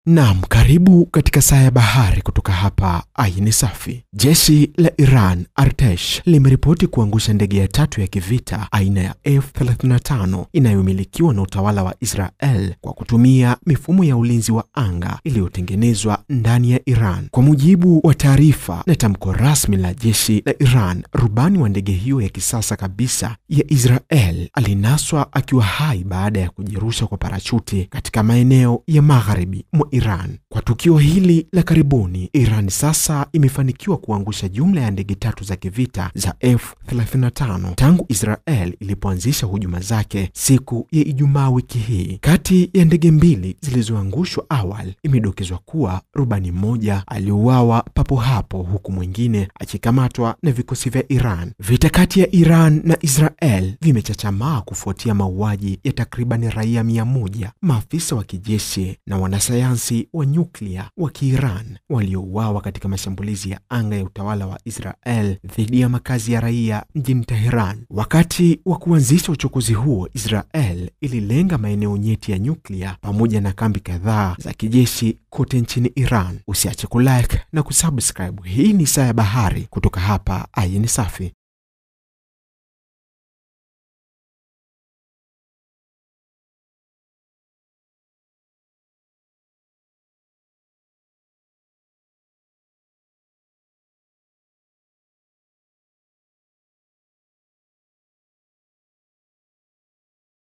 Naam, karibu katika Saa ya Bahari kutoka hapa Ayin Safi. Jeshi la Iran Artesh limeripoti kuangusha ndege ya tatu ya kivita aina ya F-35 inayomilikiwa na utawala wa Israel kwa kutumia mifumo ya ulinzi wa anga iliyotengenezwa ndani ya Iran. Kwa mujibu wa taarifa na tamko rasmi la jeshi la Iran, rubani wa ndege hiyo ya kisasa kabisa ya Israel alinaswa akiwa hai baada ya kujirusha kwa parachuti katika maeneo ya magharibi mwa Iran. Kwa tukio hili la karibuni, Iran sasa imefanikiwa kuangusha jumla ya ndege tatu za kivita za F-35 tangu Israel ilipoanzisha hujuma zake siku ya Ijumaa wiki hii. Kati ya ndege mbili zilizoangushwa awali, imedokezwa kuwa rubani mmoja aliuawa papo hapo huku mwingine akikamatwa na vikosi vya Iran. Vita kati ya Iran na Israel vimechachamaa kufuatia mauaji ya takriban raia 100, maafisa wa kijeshi na wanasayansi wa nyuklia wa Kiiran waliouawa katika mashambulizi ya anga ya utawala wa Israel dhidi ya makazi ya raia mjini Tehran. Wakati wa kuanzisha uchokozi huo, Israel ililenga maeneo nyeti ya nyuklia pamoja na kambi kadhaa za kijeshi kote nchini Iran. Usiache kulike na kusubscribe. Hii ni Saa ya Bahari kutoka hapa Ayin Safi.